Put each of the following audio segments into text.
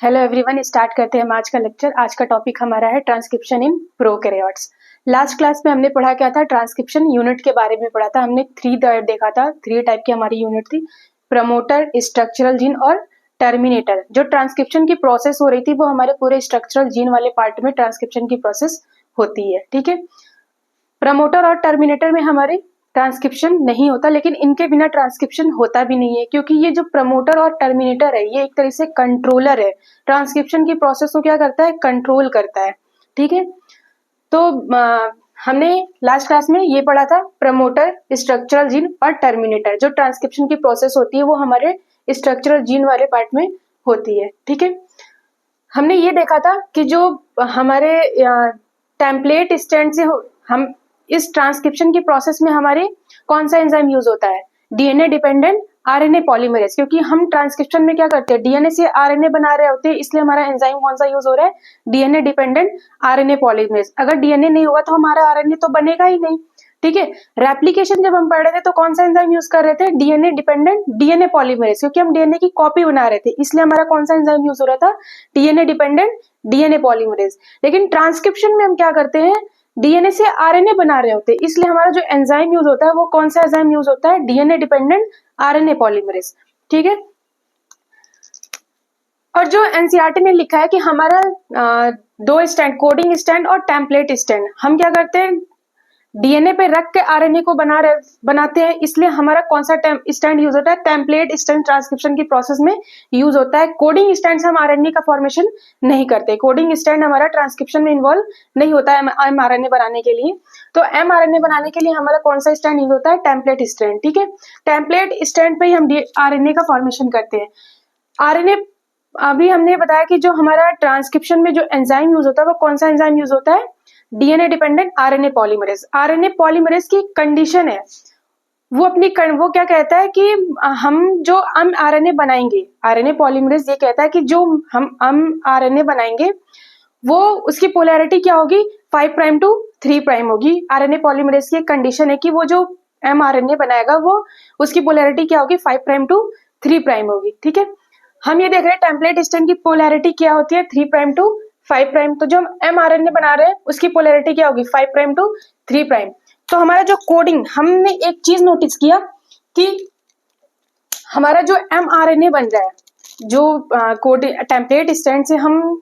Hello everyone, start करते हैं हम आज का लेक्चर। आज का टॉपिक हमारा है transcription in prokaryotes. Last class में हमने पढ़ा क्या था, ट्रांसक्रिप्शन यूनिट के बारे में पढ़ा था। हमने 3 टाइप देखा था, 3 टाइप की हमारी यूनिट थी, प्रमोटर, स्ट्रक्चरल जीन और टर्मिनेटर। जो ट्रांसक्रिप्शन की प्रोसेस हो रही थी वो हमारे पूरे स्ट्रक्चरल जीन वाले पार्ट में ट्रांसक्रिप्शन की प्रोसेस होती है। ठीक है, प्रमोटर और टर्मिनेटर में हमारे ट्रांसक्रिप्शन नहीं होता, लेकिन इनके बिना ट्रांसक्रिप्शन होता भी नहीं है, क्योंकि ये जो प्रमोटर और टर्मिनेटर है ये एक तरह से कंट्रोलर है। ट्रांसक्रिप्शन की प्रोसेस को क्या करता है, कंट्रोल करता है। ठीक है, तो हमने लास्ट क्लास में ये पढ़ा था, प्रमोटर, स्ट्रक्चरल जीन और टर्मिनेटर। जो ट्रांसक्रिप्शन की प्रोसेस होती है वो हमारे स्ट्रक्चरल जीन वाले पार्ट में होती है। ठीक है, हमने ये देखा था कि जो हमारे टेम्पलेट स्टैंड से हम इस ट्रांसक्रिप्शन की प्रोसेस में हमारे कौन सा एंजाइम यूज होता है, डीएनए डिपेंडेंट आरएनए पॉलीमरेज। क्योंकि हम ट्रांसक्रिप्शन में क्या करते हैं, डीएनए से आरएनए बना रहे होते हैं, इसलिए हमारा एंजाइम कौन सा यूज हो रहा है, डीएनए डिपेंडेंट आरएनए पॉलीमरेज। अगर डीएनए नहीं होगा तो हमारा आरएनए तो बनेगा ही नहीं। ठीक है, रेप्लिकेशन जब हम पढ़ रहे थे तो कौन सा एंजाइम यूज कर रहे थे, डीएनए डिपेंडेंट डीएनए पॉलीमरेज, क्योंकि हम डीएनए की कॉपी बना रहे थे, इसलिए हमारा कौन सा एंजाइम यूज हो रहा था, डीएनए डिपेंडेंट डीएनए पॉलीमरेज। लेकिन ट्रांसक्रिप्शन में हम क्या करते हैं, डीएनए से आरएनए बना रहे होते हैं, इसलिए हमारा जो एंजाइम यूज होता है वो कौन सा एंजाइम यूज होता है, डीएनए डिपेंडेंट आरएनए पॉलीमरेज। ठीक है, और जो एनसीईआरटी ने लिखा है कि हमारा 2 स्टैंड, कोडिंग स्टैंड और टेम्पलेट स्टैंड, हम क्या करते हैं, डीएनए पे रख के आरएनए को बनाते हैं, इसलिए हमारा कौन सा स्टैंड यूज होता है, टेम्पलेट स्टैंड ट्रांसक्रिप्शन की प्रोसेस में यूज होता है। कोडिंग स्टैंड से हम आरएनए का फॉर्मेशन नहीं करते, कोडिंग स्टैंड हमारा ट्रांसक्रिप्शन में इन्वॉल्व नहीं होता है एमआरएनए बनाने के लिए। तो एमआरएनए बनाने के लिए हमारा कौन सा स्टैंड यूज होता है, टेम्पलेट स्टैंड। ठीक है, टेम्पलेट स्टैंड पे ही हम आरएनए का फॉर्मेशन करते हैं। आरएनए, अभी हमने बताया कि जो हमारा ट्रांसक्रिप्शन में जो एंजाइम यूज होता है वो कौन सा एंजाइम यूज होता है, DNA dependent RNA polymerase. RNA polymerase की कंडीशन है, वो क्या कहता है कि हम जो आरएनए बनाएंगे, आरएनए पॉलीमरेज ये कहता है कि जो हम आरएनए बनाएंगे वो उसकी पोलैरिटी क्या होगी, 5 प्राइम टू 3 प्राइम होगी। आरएनए पॉलीमरेज की कंडीशन है कि वो जो एमआरएनए बनाएगा वो उसकी पोलैरिटी क्या होगी, 5 प्राइम टू 3 प्राइम होगी। ठीक है, हम ये देख रहे हैं टेम्पलेट स्टैंड की पोलैरिटी क्या होती है, 3 प्राइम टू 5 प्राइम। तो जो हम एमआरएनए बना रहे हैं उसकी पोलैरिटी क्या होगी, 5 प्राइम टू 3 प्राइम। तो हमारा जो कोडिंग, हमने एक चीज नोटिस किया कि हमारा जो एमआरएनए बन रहा है, जो कोडिंग टेम्पलेट स्टैंड से हम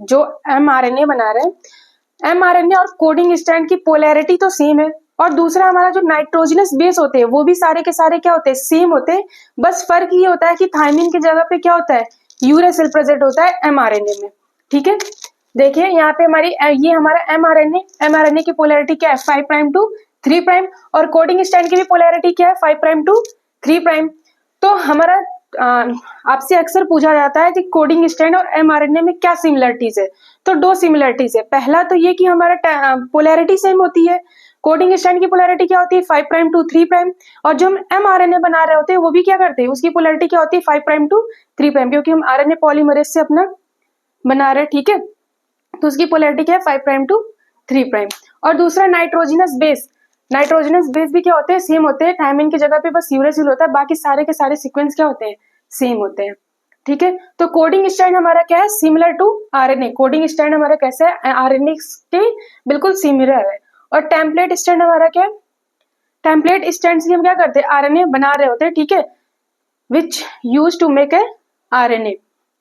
जो एमआरएनए बना रहे हैं, एमआरएनए और कोडिंग स्टैंड की पोलैरिटी तो सेम है, और दूसरा हमारा जो नाइट्रोजनस बेस होते हैं वो भी सारे के सारे क्या होते हैं, सेम होते हैं। बस फर्क ये होता है कि थायमिन की जगह पे क्या होता है, यूरेसिल प्रेजेंट होता है एमआरएनए में। ठीक है, देखिए यहाँ पे ये हमारा एमआरएनए की पोलैरिटी क्या है, 5 प्राइम टू 3 प्राइम, और कोडिंग स्टैंड की भी पोलैरिटी क्या है, 5 प्राइम टू 3 प्राइम। तो हमारा आपसे अक्सर पूछा जाता है कि कोडिंग स्टैंड और एमआरएनए में क्या सिमिलरिटीज है, तो 2 सिमिलरिटीज है। पहला तो ये कि हमारा पोलैरिटी सेम होती है, कोडिंग स्टैंड की पोलैरिटी क्या होती है, 5 प्राइम टू 3 प्राइम, और जो हम एमआरएनए बना रहे होते हैं वो भी क्या करते हैं, उसकी पोलैरिटी क्या होती है, 5 प्राइम टू 3 प्राइम, क्योंकि हम आरएनए पॉलीमरेज से अपना बना रहे हैं। ठीक है, तो उसकी पोलैरिटी क्या है, 5 प्राइम टू 3 प्राइम। और दूसरा नाइट्रोजनस बेस, नाइट्रोजनस बेस भी क्या होते हैं, सेम होते हैं। थायमिन की जगह पे बस यूरेसिल होता है, बाकी सारे के सारे सीक्वेंस क्या होते हैं, सेम होते हैं। ठीक है, तो कोडिंग स्टैंड हमारा क्या है, similar to RNA. Coding stand हमारा कैसा है, आरएनए के बिल्कुल सिमिलर है। और टेम्पलेट स्टैंड हमारा क्या है, टेम्पलेट स्टैंड से हम क्या करते हैं, आरएनए बना रहे होते हैं। ठीक है, which use to make a RNA.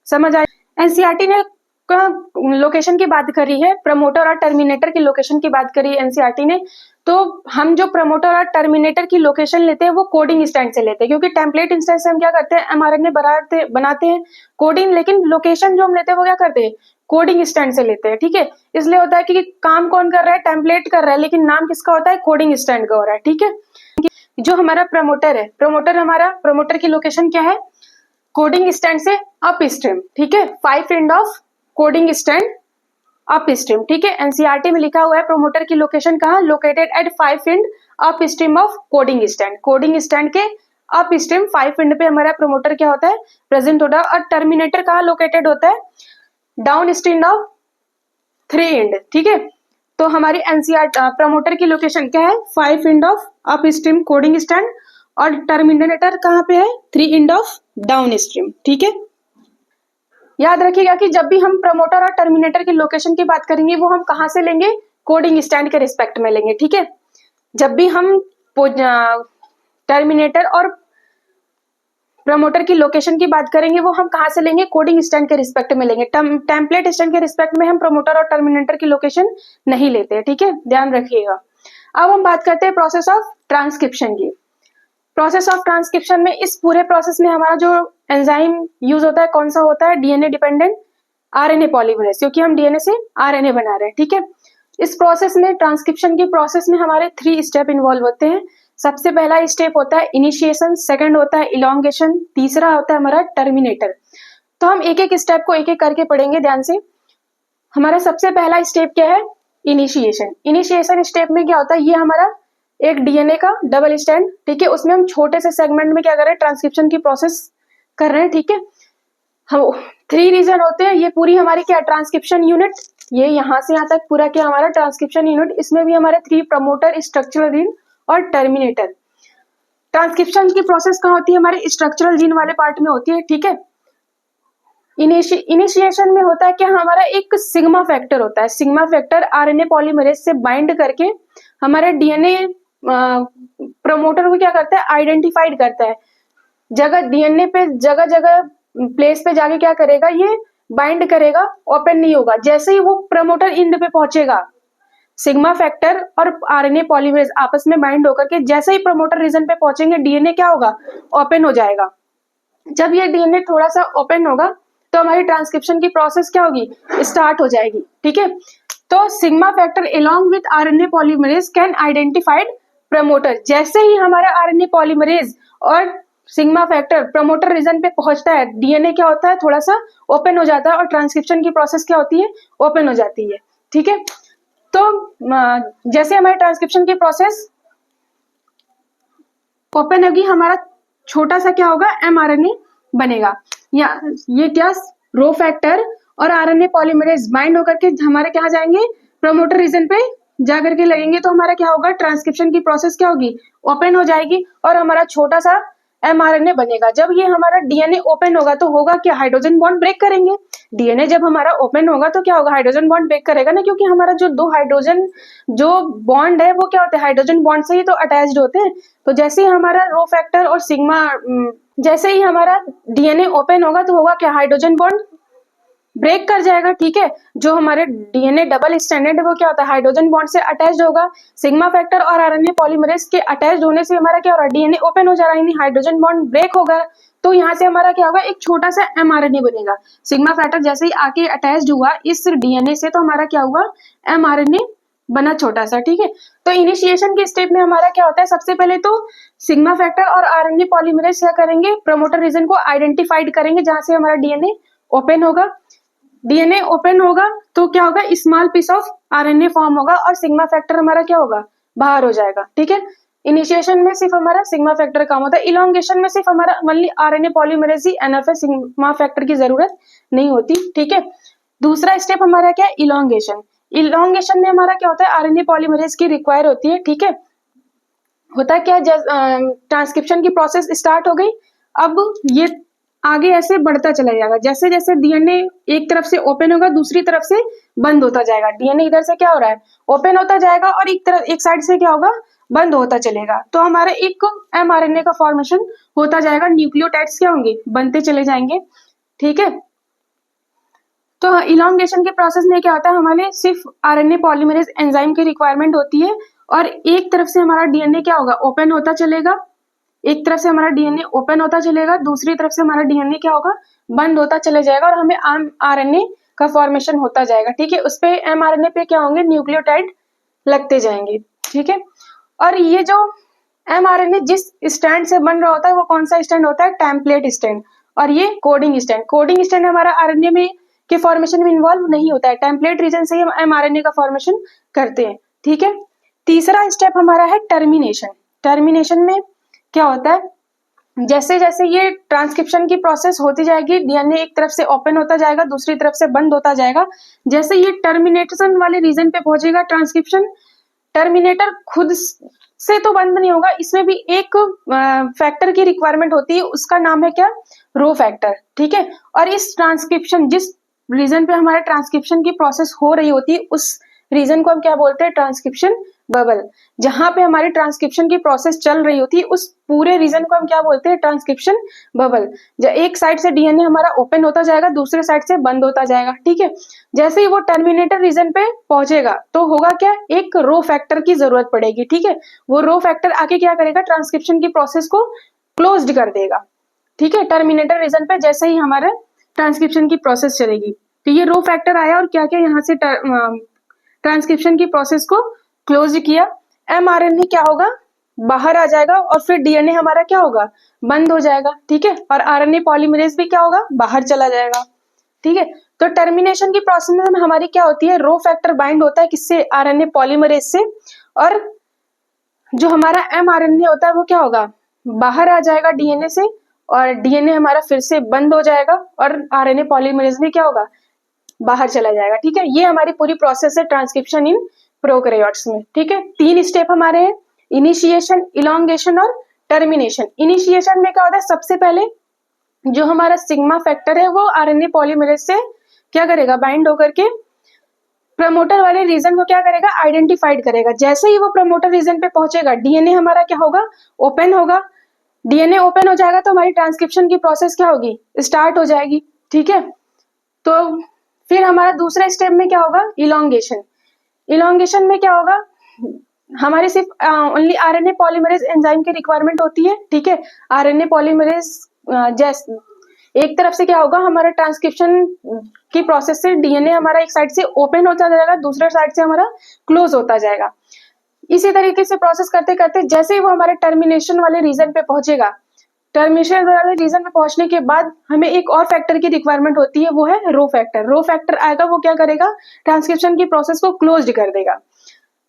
समझ आए, एनसीईआरटी ने लोकेशन की बात करी है, प्रमोटर और टर्मिनेटर की लोकेशन की बात करी है एनसीईआरटी ने। तो हम जो प्रमोटर और टर्मिनेटर की लोकेशन लेते हैं वो कोडिंग स्टैंड से लेते हैं, क्योंकि टेम्पलेट स्टैंड से हम क्या करते हैं, एमआरएनए बनाते हैं कोडिंग, लेकिन लोकेशन जो हम लेते हैं वो क्या करते हैं, कोडिंग स्टैंड से लेते हैं। ठीक है, इसलिए होता है कि काम कौन कर रहा है, टेम्पलेट कर रहा है, लेकिन नाम किसका होता है, कोडिंग स्टैंड का हो रहा है। ठीक है, जो हमारा प्रमोटर है, प्रमोटर की लोकेशन क्या है, कोडिंग स्टैंड से अप स्ट्रीम। ठीक है, 5 end of coding stand up stream. ठीक है, एनसीईआरटी में लिखा हुआ है प्रमोटर की लोकेशन कहाँ, located at 5 and up stream of coding stand. Coding stand के अप स्ट्रीम 5 एंड पे हमारा प्रमोटर क्या होता है, प्रेजेंट होता है। और टर्मिनेटर कहाँ लोकेटेड होता है, डाउन स्ट्रीम ऑफ 3 एंड। ठीक है, तो हमारी एनसीईआरटी प्रमोटर की लोकेशन क्या है, 5 end of up stream coding stand, और टर्मिनेटर कहाँ पे है, 3 एंड ऑफ डाउन स्ट्रीम। ठीक है, याद रखिएगा कि जब भी हम प्रमोटर और टर्मिनेटर की लोकेशन की बात करेंगे वो हम कहाँ से लेंगे, कोडिंग स्टैंड के रिस्पेक्ट में लेंगे, ठीक है। जब भी हम टर्मिनेटर और प्रमोटर की लोकेशन की बात करेंगे वो हम कहाँ से लेंगे, कोडिंग स्टैंड के रिस्पेक्ट में लेंगे। टेम्पलेट स्टैंड के रिस्पेक्ट में हम प्रमोटर और टर्मिनेटर की लोकेशन नहीं लेते हैं, ठीक है, ध्यान रखिएगा। अब हम बात करते हैं प्रोसेस ऑफ ट्रांसक्रिप्शन की। प्रोसेस ऑफ ट्रांसक्रिप्शन में इस पूरे प्रोसेस में हमारा जो एंजाइम यूज होता है कौन सा होता है, डीएनए डिपेंडेंट आरएनए पॉलीमरेज, क्योंकि हम डीएनए से आरएनए बना रहे हैं, ठीक है। इस प्रोसेस में, ट्रांसक्रिप्शन की प्रोसेस में हमारे 3 स्टेप इन्वॉल्व होते हैं। सबसे पहला स्टेप होता है इनिशिएशन, सेकंड होता है इलोंगेशन, तीसरा होता है हमारा टर्मिनेटर। तो हम एक एक स्टेप को एक एक करके पढ़ेंगे ध्यान से। हमारा सबसे पहला स्टेप क्या है, इनिशिएशन। इनिशिएशन स्टेप में क्या होता है, ये हमारा एक डीएनए का डबल स्टैंड, ठीक है, उसमें हम छोटे से सेगमेंट में क्या कर रहे हैं, ट्रांसक्रिप्शन की प्रोसेस कर रहे हैं, ठीक है। हम 3 रीजन होते हैं, ये पूरी हमारी क्या ट्रांसक्रिप्शन यूनिट, ये यहाँ से यहाँ तक पूरा क्या हमारा ट्रांसक्रिप्शन यूनिट, इसमें भी हमारे 3 प्रमोटर, स्ट्रक्चरल जीन और टर्मिनेटर। ट्रांसक्रिप्शन की प्रोसेस कहाँ होती है, हमारे स्ट्रक्चरल जीन वाले पार्ट में होती है, ठीक है। इनिशिएशन में होता है क्या, हमारा एक सिग्मा फैक्टर होता है। सिग्मा फैक्टर आरएनए पॉलीमरेज से बाइंड करके हमारे डीएनए प्रमोटर को क्या करता है, आइडेंटिफाइड करता है। जगह डीएनए पे जगह जगह प्लेस पे जाके क्या करेगा, ये बाइंड करेगा, ओपन नहीं होगा। जैसे ही वो प्रमोटर इंड पे पहुंचेगा, सिग्मा फैक्टर और आरएनए पॉलीमरेज आपस में बाइंड होकर के जैसे ही प्रमोटर रीजन पे पहुंचेंगे, डीएनए क्या होगा, ओपन हो जाएगा। जब ये डीएनए थोड़ा सा ओपन होगा तो हमारी ट्रांसक्रिप्शन की प्रोसेस क्या होगी, स्टार्ट हो जाएगी, ठीक है। तो sigma factor along with RNA polymerase can identified promoter. जैसे ही हमारा आरएनए पॉलीमरेज और सिग्मा फैक्टर प्रमोटर रीजन पे पहुंचता है, डीएनए क्या होता है, थोड़ा सा ओपन हो जाता है और ट्रांसक्रिप्शन की प्रोसेस क्या होती है, ओपन हो जाती है, ठीक है। तो जैसे हमारी ट्रांसक्रिप्शन की प्रोसेस ओपन होगी, हमारा छोटा सा क्या होगा, एमआरएनए बनेगा। या ये क्या, रो फैक्टर और आरएनए पॉलीमरेज बाइंड होकर के हमारे क्या जाएंगे, प्रमोटर रीजन पे जाकर के लगेंगे, तो हमारा क्या होगा, ट्रांसक्रिप्शन की प्रोसेस क्या होगी, ओपन हो जाएगी और हमारा छोटा सा एमआरएनए बनेगा। जब ये हमारा डीएनए ओपन होगा तो होगा क्या, हाइड्रोजन बॉन्ड ब्रेक करेंगे। डीएनए जब हमारा ओपन होगा तो क्या होगा, हाइड्रोजन बॉन्ड ब्रेक करेगा ना, क्योंकि हमारा जो 2 हाइड्रोजन जो बॉन्ड है वो क्या होते हैं, हाइड्रोजन बॉन्ड से ही तो अटैच्ड होते हैं। तो जैसे ही हमारा रो फैक्टर और सिग्मा जैसे ही हमारा डीएनए ओपन होगा तो होगा क्या, हाइड्रोजन बॉन्ड ब्रेक कर जाएगा, ठीक है। जो हमारे डीएनए डबल स्टैंडर्ड है वो क्या होता है, हाइड्रोजन बॉन्ड से अटैच्ड होगा। सिग्मा फैक्टर और आरएनए पॉलीमरेज के अटैच्ड होने से हमारा क्या हो रहा है, डीएनए ओपन हो जा रहा है, यानी हाइड्रोजन बॉन्ड ब्रेक होगा। तो यहाँ से हमारा क्या होगा, एक छोटा सा एमआरएनए बनेगा। सिग्मा फैक्टर जैसे ही आके अटैच्ड हुआ इस डीएनए से, तो हमारा क्या हुआ, एमआरएनए बना छोटा सा, ठीक है। तो इनिशिएशन के स्टेप में हमारा क्या होता है, सबसे पहले तो सिग्मा फैक्टर और आरएनए पॉलीमरेज क्या करेंगे, प्रमोटर रीजन को आइडेंटिफाइड करेंगे जहां से हमारा डीएनए ओपन होगा। डीएनए ओपन होगा तो क्या होगा, small piece of RNA form होगा और सिग्मा फैक्टर हमारा क्या होगा, बाहर हो जाएगा, ठीक है। इनिशिएशन में सिर्फ हमारा सिग्मा फैक्टर काम होता है। इलोंगेशन में सिर्फ हमारा ओनली आरएनए पॉलीमरेज ही एनएफ है, सिग्मा फैक्टर की जरूरत नहीं होती, ठीक है। दूसरा स्टेप हमारा क्या है, इलोंगेशन। इलोंगेशन में हमारा क्या होता है, आरएनए पॉलीमरेज की रिक्वायर होती है, ठीक है। होता क्या, ट्रांसक्रिप्शन की प्रोसेस स्टार्ट हो गई, अब ये आगे ऐसे बढ़ता चला जाएगा। जैसे जैसे डीएनए एक तरफ से ओपन होगा दूसरी तरफ से बंद होता जाएगा। डीएनए इधर से क्या हो रहा है, ओपन होता जाएगा और एक साइड से क्या होगा, बंद होता चलेगा। तो हमारे एक एमआरएनए का फॉर्मेशन होता जाएगा, न्यूक्लियोटाइड्स क्या होंगे, बनते चले जाएंगे, ठीक है। तो इलोंगेशन के प्रोसेस में क्या होता है, हमारे सिर्फ आरएनए पॉलीमरेज एंजाइम की रिक्वायरमेंट होती है और एक तरफ से हमारा डीएनए क्या होगा, ओपन होता चलेगा। एक तरफ से हमारा डीएनए ओपन होता चलेगा, दूसरी तरफ से हमारा डीएनए क्या होगा, बंद होता चले जाएगा और हमें आरएनए का फॉर्मेशन होता जाएगा, ठीक है। उस पे एमआरएनए पे क्या होंगे, न्यूक्लियोटाइड लगते जाएंगे, ठीक है। और ये जो एमआरएनए जिस स्टैंड से बन रहा होता है वो कौन सा स्टैंड होता है, टेम्पलेट स्टैंड। और ये कोडिंग स्टैंड। कोडिंग स्टैंड हमारा आरएनए में के फॉर्मेशन में इन्वॉल्व नहीं होता है, टेम्पलेट रीजन से ही हम एमआरएनए का फॉर्मेशन करते हैं, ठीक है। तीसरा स्टेप हमारा है टर्मिनेशन। टर्मिनेशन में क्या होता है, जैसे जैसे ये ट्रांसक्रिप्शन की प्रोसेस होती जाएगी, डीएनए एक तरफ से ओपन होता जाएगा दूसरी तरफ से बंद होता जाएगा। जैसे ये टर्मिनेशन वाले रीजन पे पहुंचेगा ट्रांसक्रिप्शन, टर्मिनेटर खुद से तो बंद नहीं होगा, इसमें भी एक फैक्टर की रिक्वायरमेंट होती है, उसका नाम है क्या, रो फैक्टर, ठीक है। और इस ट्रांसक्रिप्शन, जिस रीजन पे हमारे ट्रांसक्रिप्शन की प्रोसेस हो रही होती है, उस रीजन को हम क्या बोलते हैं, ट्रांसक्रिप्शन बबल। जहां पे हमारी ट्रांसक्रिप्शन की प्रोसेस चल रही होती है, उस पूरे रीजन को हम क्या बोलते हैं, ट्रांसक्रिप्शन बबल। एक साइड से डीएनए हमारा ओपन होता जाएगा, दूसरे साइड से बंद होता जाएगा, ठीक है। जैसे ही वो टर्मिनेटर रीजन पे पहुंचेगा तो होगा क्या, एक रो फैक्टर की जरूरत पड़ेगी, ठीक है। वो रो फैक्टर आके क्या करेगा, ट्रांसक्रिप्शन की प्रोसेस को क्लोज्ड कर देगा, ठीक है। टर्मिनेटर रीजन पे जैसे ही हमारा ट्रांसक्रिप्शन की प्रोसेस चलेगी, तो ये रो फैक्टर आया और क्या क्या यहाँ से ट्रांसक्रिप्शन की प्रोसेस को क्लोज किया। एमआरएनए क्या होगा, बाहर आ जाएगा और फिर डीएनए हमारा क्या होगा, बंद हो जाएगा, ठीक है। और आरएनए पॉलीमरेज भी क्या होगा, बाहर चला जाएगा, ठीक है। तो टर्मिनेशन की प्रोसेस में हमारी क्या होती है, रो फैक्टर बाइंड होता है किससे, आरएनए पॉलीमरेज से, और जो हमारा एमआरएनए होता है वो क्या होगा, बाहर आ जाएगा डीएनए से, और डीएनए हमारा फिर से बंद हो जाएगा और आरएनए पॉलीमरेज भी क्या होगा, बाहर चला जाएगा, ठीक है। ये हमारी पूरी प्रोसेस है ट्रांसक्रिप्शन इन प्रोकैरियोट्स में, ठीक है। 3 स्टेप हमारे हैं, इनिशिएशन, इलोंगेशन और टर्मिनेशन। इनिशिएशन में क्या होता है, सबसे पहले जो हमारा सिग्मा फैक्टर है वो आरएनए पॉलीमरेज से क्या करेगा, बाइंड होकर के प्रमोटर वाले रीजन को क्या करेगा, आइडेंटिफाइड करेगा। जैसे ही वो प्रमोटर रीजन पे पहुंचेगा, डीएनए हमारा क्या होगा, ओपन होगा। डीएनए ओपन हो जाएगा तो हमारी ट्रांसक्रिप्शन की प्रोसेस क्या होगी, स्टार्ट हो जाएगी, ठीक है। तो फिर हमारा दूसरे स्टेप में क्या होगा, इलोंगेशन। इलोंगेशन में क्या होगा, हमारे सिर्फ ओनली आरएनए पॉलीमरेज एंजाइम की रिक्वायरमेंट होती है, ठीक है। आरएनए पॉलीमरेज जैसे एक तरफ से क्या होगा, हमारा ट्रांसक्रिप्शन की प्रोसेस से डीएनए हमारा एक साइड से ओपन होता जाएगा, दूसरे साइड से हमारा क्लोज होता जाएगा। इसी तरीके से प्रोसेस करते करते जैसे ही वो हमारे टर्मिनेशन वाले रीजन पे पहुंचेगा, टर्मिनेशन वाले रीजन पे पहुंचने के बाद हमें एक और फैक्टर की रिक्वायरमेंट होती है, वो है रो फैक्टर। रो फैक्टर आएगा, वो क्या करेगा, ट्रांसक्रिप्शन की प्रोसेस को क्लोज कर देगा।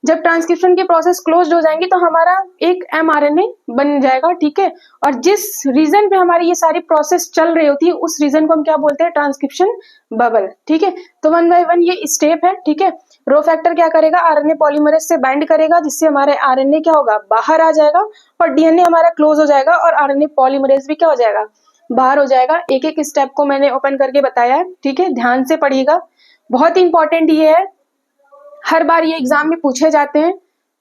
जब ट्रांसक्रिप्शन की प्रोसेस क्लोज हो जाएंगी तो हमारा एक एमआरएनए बन जाएगा, ठीक है। और जिस रीजन पे हमारी ये सारी प्रोसेस चल रही होती है, उस रीजन को हम क्या बोलते हैं, ट्रांसक्रिप्शन बबल, ठीक है। तो 1 बाय 1 ये स्टेप है, ठीक है। रो फैक्टर क्या करेगा, आरएनए पॉलीमरेज से बाइंड करेगा, जिससे हमारे आरएनए क्या होगा, बाहर आ जाएगा और डीएनए हमारा क्लोज हो जाएगा और आरएनए पॉलीमरेज भी क्या हो जाएगा, बाहर हो जाएगा। एक एक स्टेप को मैंने ओपन करके बताया है, ठीक है, ध्यान से पढ़िएगा। बहुत इंपॉर्टेंट ये है, हर बार ये एग्जाम में पूछे जाते हैं।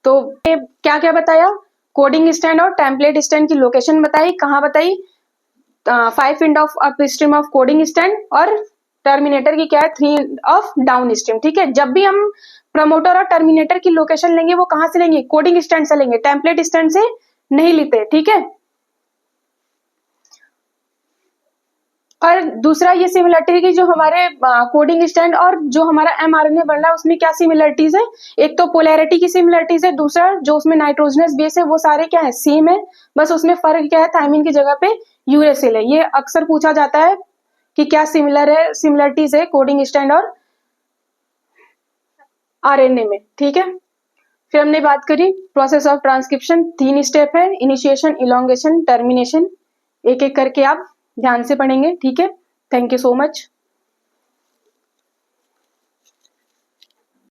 तो क्या क्या बताया, कोडिंग स्टैंड और टेम्पलेट स्टैंड की लोकेशन बताई, कहाँ बताई, 5 end of upstream of coding stand, और टर्मिनेटर की क्या है, 3 ऑफ डाउन स्ट्रीम, ठीक है। जब भी हम प्रमोटर और टर्मिनेटर की लोकेशन लेंगे, वो कहाँ से लेंगे, कोडिंग स्टैंड से लेंगे, टेम्पलेट स्टैंड से नहीं लेते, ठीक है। और दूसरा ये सिमिलरिटी की जो हमारे कोडिंग स्टैंड और जो हमारा एमआरएनए बन रहा है उसमें क्या सिमिलरिटीज है, एक तो पोलैरिटी की सिमिलरिटीज है, दूसरा जो उसमें नाइट्रोजनस बेस है वो सारे क्या है, सेम है, बस उसमें फर्क क्या है, थायमिन की जगह पे यूरेसिल है। ये अक्सर पूछा जाता है कि क्या सिमिलरिटीज है कोडिंग स्टैंड और आरएनए में, ठीक है। फिर हमने बात करी प्रोसेस ऑफ ट्रांसक्रिप्शन, 3 स्टेप है, इनिशिएशन, इलोंगेशन, टर्मिनेशन। एक एक करके आप ध्यान से पढ़ेंगे, ठीक है। Thank you so much.